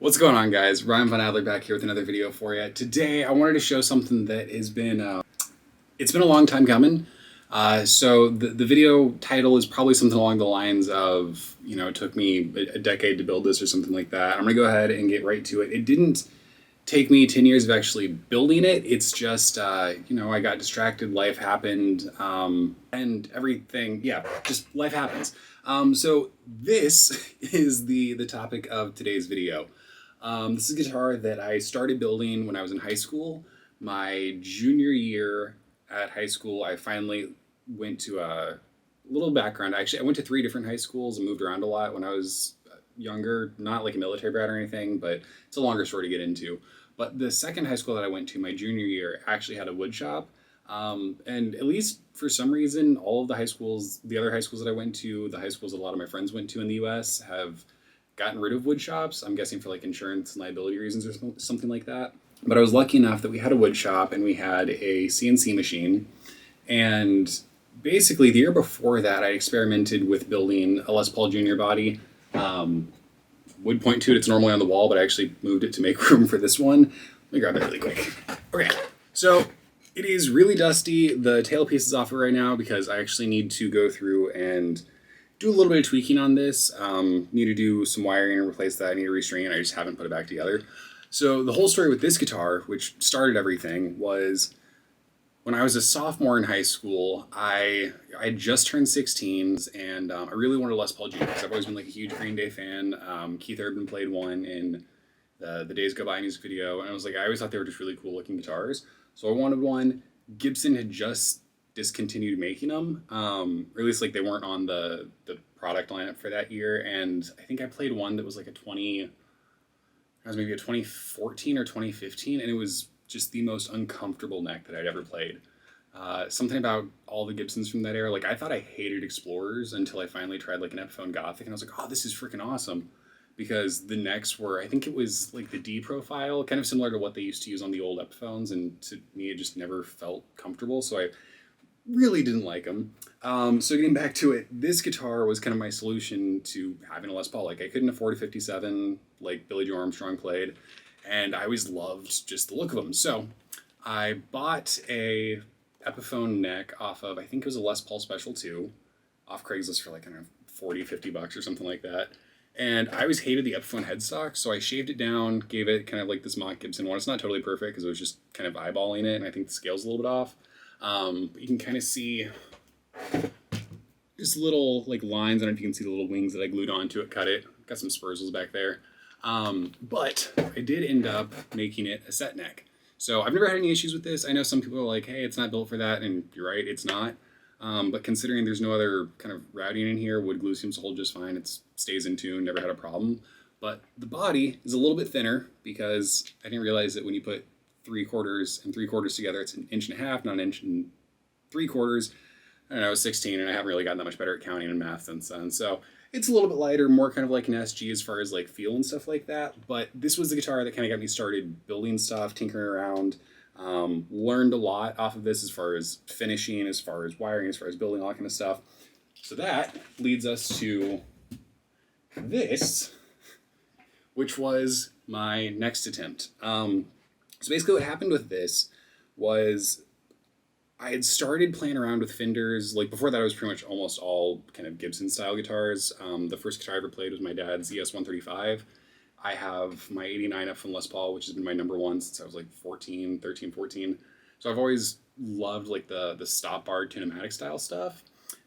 What's going on, guys? Ryan Von Adler back here with another video for you. Today, I wanted to show something that has been, it's been a long time coming. So the video title is probably something along the lines of, it took me a decade to build this or something like that. I'm going to go ahead and get right to it. It didn't take me 10 years of actually building it. It's just, I got distracted, life happened, and everything, just life happens. So this is the topic of today's video. This is a guitar that I started building when I was in high school. My junior year at high school, I finally went to a little background. Actually, I went to 3 different high schools and moved around a lot when I was younger. Not like a military brat or anything, but it's a longer story to get into. But the second high school that I went to, my junior year, actually had a wood shop. And at least for some reason, all of the high schools, the other high schools that I went to, the high schools that a lot of my friends went to in the US, have gotten rid of wood shops. I'm guessing for like insurance and liability reasons or something like that. But I was lucky enough that we had a wood shop and we had a CNC machine. And basically the year before that, I experimented with building a Les Paul Junior body. Would point to it, it's normally on the wall, but I actually moved it to make room for this one. Let me grab it really quick. Okay, so it is really dusty. The tailpiece is off it right now because I actually need to go through and do a little bit of tweaking on this. Need to do some wiring and replace that. I need to restring it. I just haven't put it back together. So the whole story with this guitar, which started everything, was when I was a sophomore in high school. I just turned 16, and I really wanted a Les Paul Junior because I've always been like a huge Green Day fan. Keith Urban played one in the Days Go By music video, and I was like, I always thought they were just really cool looking guitars. So I wanted one. Gibson had just discontinued making them, or at least like they weren't on the product lineup for that year. And I think I played one that was like it was maybe a 2014 or 2015, and it was just the most uncomfortable neck that I'd ever played. Something about all the Gibsons from that era, like I thought I hated Explorers until I finally tried like an Epiphone Gothic, and I was like, oh, this is freaking awesome. Because the necks were, I think it was like the D profile, kind of similar to what they used to use on the old Epiphones, and to me it just never felt comfortable, so I really didn't like them. So getting back to it, this guitar was kind of my solution to having a Les Paul. Like I couldn't afford a 57 like Billy Joe Armstrong played, and I always loved just the look of them. So I bought a Epiphone neck off of, I think it was a Les Paul Special 2, off Craigslist for like, I don't know, 40, 50 bucks or something like that. And I always hated the Epiphone headstock, so I shaved it down, gave it kind of like this mock Gibson one. It's not totally perfect because it was just kind of eyeballing it, and I think the scale's a little bit off. But you can kind of see just little like lines. I don't know if you can see the little wings that I glued onto it, cut it. Got some spurzels back there. But I did end up making it a set neck. So I've never had any issues with this. I know some people are like, hey, it's not built for that, and you're right, it's not. But considering there's no other kind of routing in here, wood glue seems to hold just fine. It stays in tune, never had a problem. But the body is a little bit thinner because I didn't realize that when you put 3/4 and 3/4 together, it's 1.5 inches, not 1 3/4 inches. I don't know, I was 16 and I haven't really gotten that much better at counting and math since then. So it's a little bit lighter, more kind of like an SG as far as like feel and stuff like that. But this was the guitar that kind of got me started building stuff, tinkering around. Learned a lot off of this as far as finishing, as far as wiring, as far as building, all that kind of stuff. So that leads us to this, which was my next attempt. So basically what happened with this was I had started playing around with Fenders. Like before that, I was pretty much almost all kind of Gibson style guitars. The first guitar I ever played was my dad's ES-135. I have my 89 up from Les Paul, which has been my number one since I was like 13, 14. So I've always loved like the stop bar tunematic style stuff.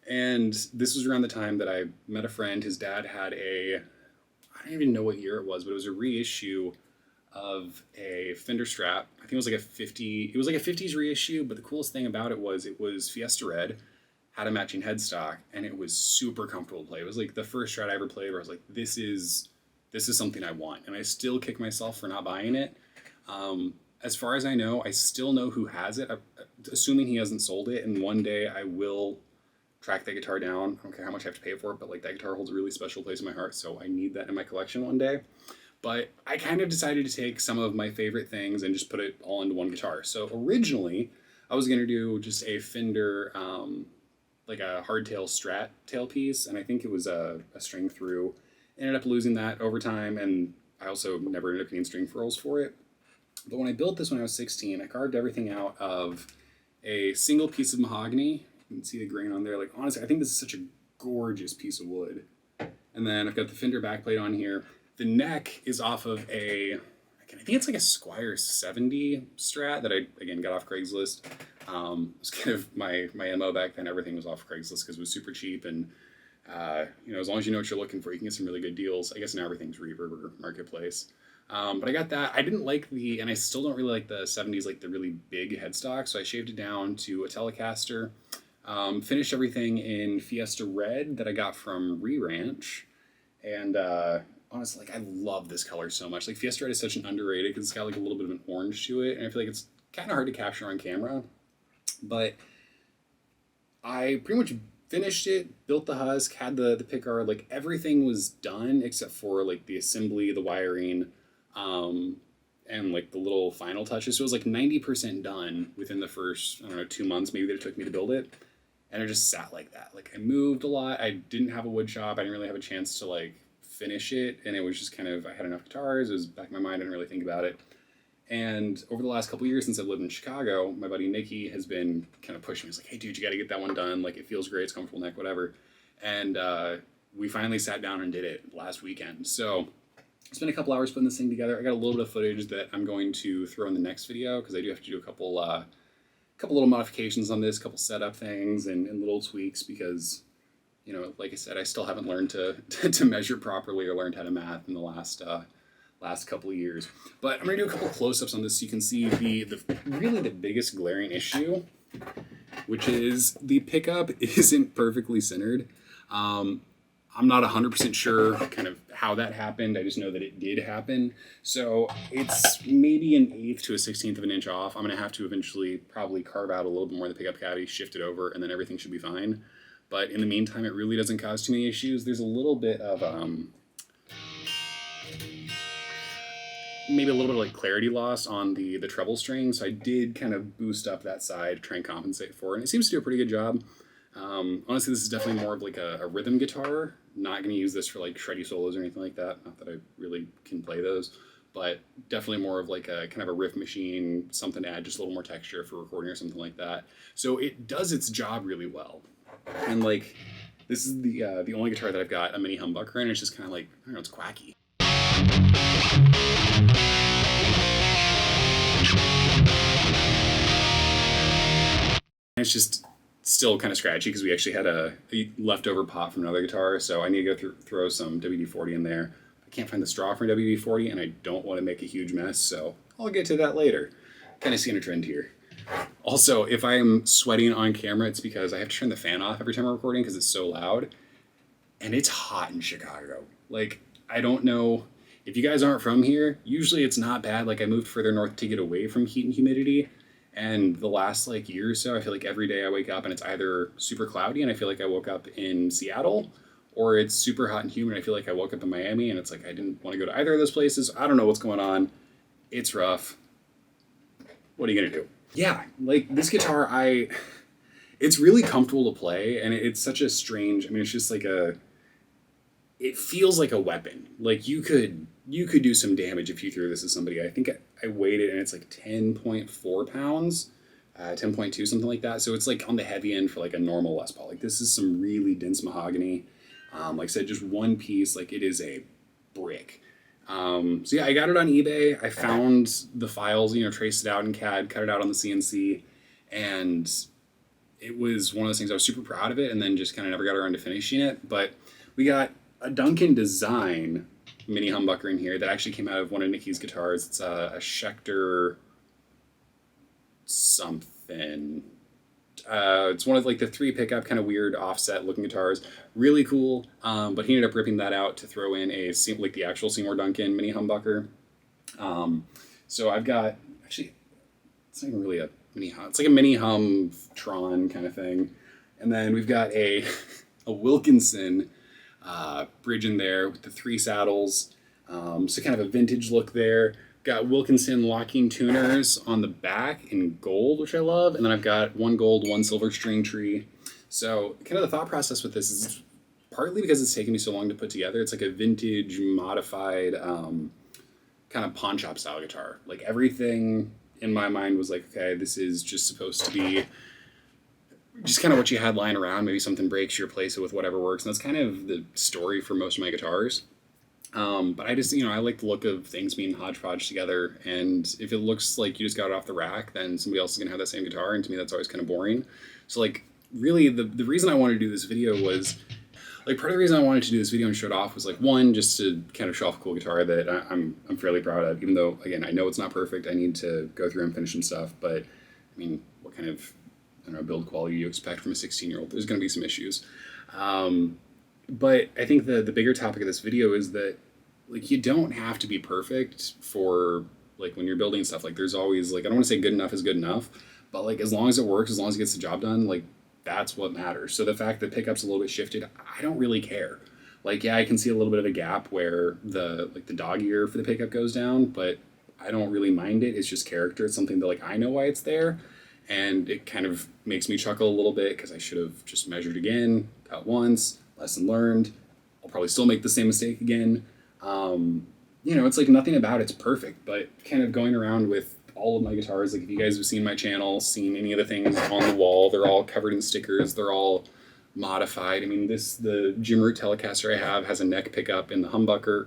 And this was around the time that I met a friend. His dad had I don't even know what year it was, but it was a reissue of a Fender Strat. I think it was like a 50s reissue, but the coolest thing about it was Fiesta Red, had a matching headstock, and it was super comfortable to play. It was like the first Strat I ever played where I was like, this is something I want, and I still kick myself for not buying it. As far as I know, I still know who has it, assuming he hasn't sold it, and one day I will track that guitar down. I don't care how much I have to pay for it, but like that guitar holds a really special place in my heart, so I need that in my collection one day. But I kind of decided to take some of my favorite things and just put it all into one guitar. So originally, I was going to do just a Fender, like a hardtail Strat tailpiece, and I think it was a string through. Ended up losing that over time, and I also never ended up getting string furls for it. But when I built this when I was 16, I carved everything out of a single piece of mahogany. You can see the grain on there. Like, honestly, I think this is such a gorgeous piece of wood. And then I've got the Fender backplate on here. The neck is off of I think it's like a Squire 70 Strat that I, again, got off Craigslist. It was kind of my MO back then. Everything was off Craigslist because it was super cheap. And, as long as you know what you're looking for, you can get some really good deals. I guess now everything's Reverb or Marketplace. But I got that. I didn't like and I still don't really like the 70s, like the really big headstock. So I shaved it down to a Telecaster. Finished everything in Fiesta Red that I got from Re-Ranch. And honestly, like, I love this color so much. Like, Fiesta Red is such an underrated because it's got like a little bit of an orange to it. And I feel like it's kind of hard to capture on camera. But I pretty much finished it, built the husk, had the pickguard, like everything was done except for like the assembly, the wiring, and like the little final touches. So it was like 90% done within the first, 2 months maybe that it took me to build it. And it just sat like that. Like, I moved a lot. I didn't have a wood shop. I didn't really have a chance to like finish it. And it was just kind of, I had enough guitars. It was back in my mind. I didn't really think about it. And over the last couple of years since I've lived in Chicago, my buddy Nicky has been kind of pushing me. He's like, hey, dude, you got to get that one done. Like, it feels great. It's comfortable neck, whatever. And we finally sat down and did it last weekend. So I spent a couple hours putting this thing together. I got a little bit of footage that I'm going to throw in the next video because I do have to do a couple little modifications on this, couple setup things and little tweaks because, like I said, I still haven't learned to measure properly or learned how to math in the last couple of years. But I'm gonna do a couple close-ups on this so you can see the really the biggest glaring issue, which is the pickup isn't perfectly centered. I'm not 100% sure kind of how that happened. I just know that it did happen. So it's maybe an 1/8 to a 16th of an inch off. I'm gonna have to eventually probably carve out a little bit more of the pickup cavity, shift it over, and then everything should be fine. But in the meantime, it really doesn't cause too many issues. There's a little bit of maybe a little bit of like clarity loss on the treble string. So I did kind of boost up that side, try and compensate for it. And it seems to do a pretty good job. Honestly, this is definitely more of like a rhythm guitar. Not going to use this for like shreddy solos or anything like that. Not that I really can play those, but definitely more of like a kind of a riff machine, something to add just a little more texture for recording or something like that. So it does its job really well. And like, this is the only guitar that I've got a mini humbucker in. It's just kind of like, I don't know, it's quacky. It's just still kind of scratchy because we actually had a leftover pot from another guitar, so I need to go throw some WD-40 in there. I can't find the straw for WD-40, and I don't want to make a huge mess, so I'll get to that later. Kind of seeing a trend here. Also, if I'm sweating on camera, it's because I have to turn the fan off every time I'm recording because it's so loud, and it's hot in Chicago. Like, I don't know if you guys aren't from here. Usually it's not bad. Like, I moved further north to get away from heat and humidity. And the last like year or so, I feel like every day I wake up and it's either super cloudy and I feel like I woke up in Seattle, or it's super hot and humid and I feel like I woke up in Miami and it's like I didn't want to go to either of those places. I don't know what's going on. It's rough. What are you gonna do? Yeah, like this guitar, it's really comfortable to play, and it's such a strange, it's just like it feels like a weapon. Like you could do some damage if you threw this at somebody. I think I weighed it and it's like 10.4 pounds, 10.2, something like that. So it's like on the heavy end for like a normal Les Paul. Like this is some really dense mahogany. Like I said, just one piece, like it is a brick. So yeah, I got it on eBay. I found the files, traced it out in CAD, cut it out on the CNC, and it was one of those things I was super proud of it, and then just kind of never got around to finishing it. But we got a Duncan Design mini humbucker in here that actually came out of one of Nicky's guitars. It's a Schecter something. It's one of like the 3 pickup kind of weird offset looking guitars. Really cool. But he ended up ripping that out to throw in like the actual Seymour Duncan mini humbucker. So I've got, actually, it's not even really a mini hum. It's like a mini hum Tron kind of thing. And then we've got a Wilkinson bridge in there with the 3 saddles. So kind of a vintage look there. Got Wilkinson locking tuners on the back in gold, which I love. And then I've got 1 gold, 1 silver string tree. So kind of the thought process with this is partly because it's taken me so long to put together. It's like a vintage modified kind of pawn shop style guitar. Like everything in my mind was like, okay, this is just supposed to be just kind of what you had lying around. Maybe something breaks, you replace it with whatever works. And that's kind of the story for most of my guitars. But I just, I like the look of things being hodgepodge together. And if it looks like you just got it off the rack, then somebody else is going to have that same guitar. And to me, that's always kind of boring. So like, really, the reason I wanted to do this video was, like, part of the reason I wanted to do this video and show it off was, like, one, just to kind of show off a cool guitar that I'm fairly proud of, even though, again, I know it's not perfect. I need to go through and finish some stuff. But, I mean, what kind of, I don't know, build quality you expect from a 16-year-old? There's going to be some issues. But I think the bigger topic of this video is that, like, you don't have to be perfect for, like, when you're building stuff. Like, there's always, like, I don't want to say good enough is good enough, but, like, as long as it works, as long as it gets the job done, like, that's what matters. So the fact that pickup's a little bit shifted, I don't really care. Like, yeah, I can see a little bit of a gap where the dog ear for the pickup goes down, but I don't really mind it. It's just character. It's something that, like, I know why it's there, and it kind of makes me chuckle a little bit because I should have just measured again, cut once, lesson learned. I'll probably still make the same mistake again. It's like nothing about it's perfect, but kind of going around with all of my guitars, like if you guys have seen my channel, seen any of the things on the wall, they're all covered in stickers, they're all modified. I mean, the Jim Root Telecaster I have has a neck pickup in the humbucker,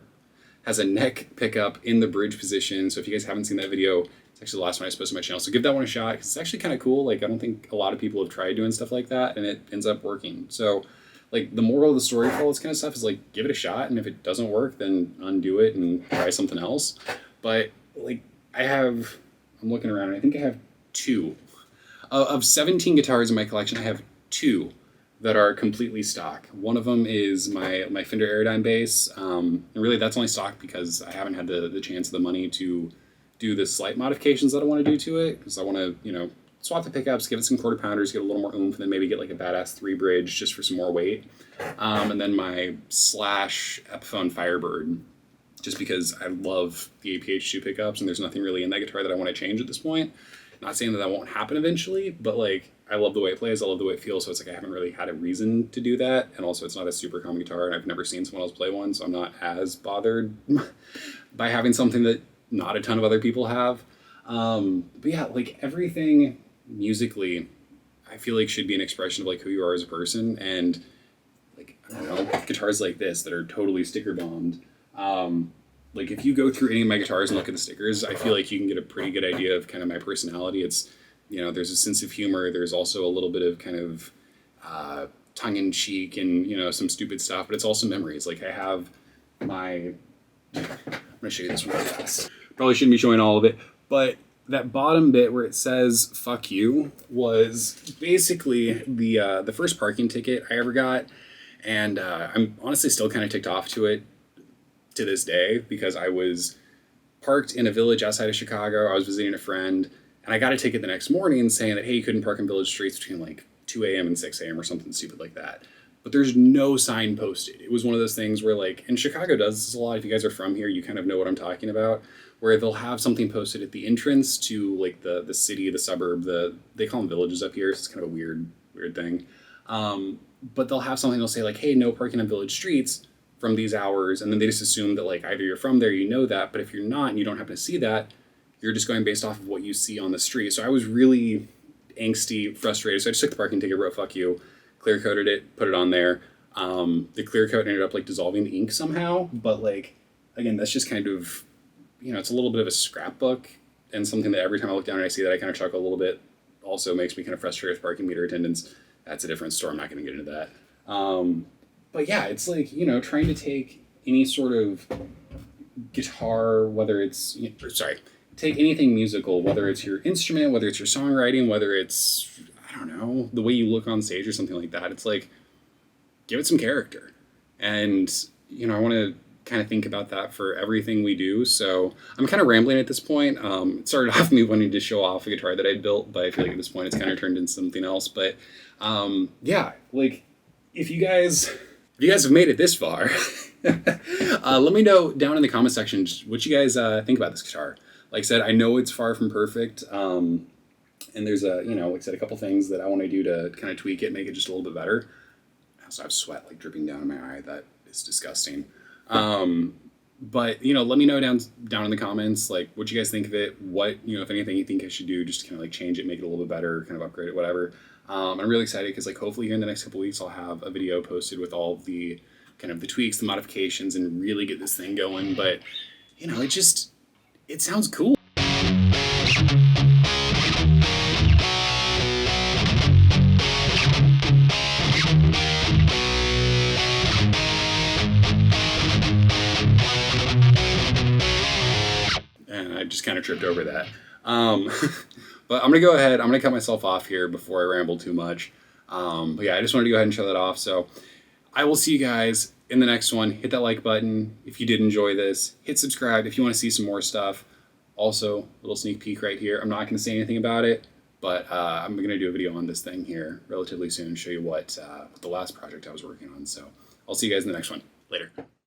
has a neck pickup in the bridge position. So if you guys haven't seen that video, it's actually the last one I posted on my channel. So give that one a shot, because it's actually kind of cool. Like, I don't think a lot of people have tried doing stuff like that, and it ends up working. So, like, the moral of the story for all this kind of stuff is, like, give it a shot, and if it doesn't work, then undo it and try something else. But, like, I'm looking around, and I think I have 2. Of 17 guitars in my collection, I have 2 that are completely stock. One of them is my Fender Aerodyne bass, and really that's only stock because I haven't had the chance of the money to do the slight modifications that I want to do to it, because I want to, swap the pickups, give it some quarter pounders, get a little more oomph, and then maybe get like a badass 3 bridge just for some more weight. And then my Slash Epiphone Firebird, just because I love the APH2 pickups, and there's nothing really in that guitar that I want to change at this point. Not saying that won't happen eventually, but like, I love the way it plays, I love the way it feels, so it's like I haven't really had a reason to do that, and also it's not a super common guitar, and I've never seen someone else play one, so I'm not as bothered by having something that not a ton of other people have. But yeah, like everything musically, I feel like should be an expression of like who you are as a person, and like, I don't know, guitars like this that are totally sticker bombed. Like if you go through any of my guitars and look at the stickers, I feel like you can get a pretty good idea of kind of my personality. It's, there's a sense of humor. There's also a little bit of kind of tongue-in-cheek and, some stupid stuff, but it's also memories. Like I have I'm going to show you this one real fast. Probably shouldn't be showing all of it, but that bottom bit where it says "fuck you" was basically the first parking ticket I ever got, and I'm honestly still kind of ticked off to it to this day, because I was parked in a village outside of Chicago. I was visiting a friend, and I got a ticket the next morning saying that, hey, you couldn't park in village streets between like 2 a.m. and 6 a.m. or something stupid like that. But there's no sign posted. It was one of those things where, like, and Chicago does this a lot. If you guys are from here, you kind of know what I'm talking about, where they'll have something posted at the entrance to like the city, the suburb, they call them villages up here, so it's kind of a weird thing. But they'll have something, they'll say like, hey, no parking on village streets from these hours, and then they just assume that like either you're from there, you know that, but if you're not and you don't happen to see that, you're just going based off of what you see on the street. So I was really angsty, frustrated, so I just took the parking ticket, wrote "fuck you," clear coated it, put it on there. The clear coat ended up like dissolving the ink somehow, but like, again, that's just kind of, it's a little bit of a scrapbook, and something that every time I look down and I see that, I kind of chuckle a little bit. Also makes me kind of frustrated with parking meter attendants. That's a different story, I'm not going to get into that. But yeah, it's like, trying to take any sort of guitar, whether it's, take anything musical, whether it's your instrument, whether it's your songwriting, whether it's, I don't know, the way you look on stage or something like that. It's like, give it some character. And, I want to kind of think about that for everything we do. So I'm kind of rambling at this point. It started off me wanting to show off a guitar that I'd built, but I feel like at this point it's kind of turned into something else. But yeah, like if you guys have made it this far, let me know down in the comment section what you guys think about this guitar. Like I said, I know it's far from perfect. And there's like I said, a couple things that I want to do to kind of tweak it, make it just a little bit better. I also have sweat like dripping down in my eye. That is disgusting. But you know, let me know down in the comments like what you guys think of it. What, you know, if anything you think I should do just to kind of like change it, make it a little bit better, kind of upgrade it, whatever. I'm really excited because like hopefully here in the next couple weeks I'll have a video posted with all of the kind of the tweaks, the modifications, and really get this thing going. But you know, it sounds cool. And I just kind of tripped over that. But I'm gonna go ahead. I'm gonna cut myself off here before I ramble too much. But yeah, I just wanted to go ahead and show that off. So I will see you guys in the next one. Hit that like button if you did enjoy this. Hit subscribe if you want to see some more stuff. Also, a little sneak peek right here. I'm not gonna say anything about it, but I'm gonna do a video on this thing here relatively soon. Show you what the last project I was working on. So I'll see you guys in the next one. Later.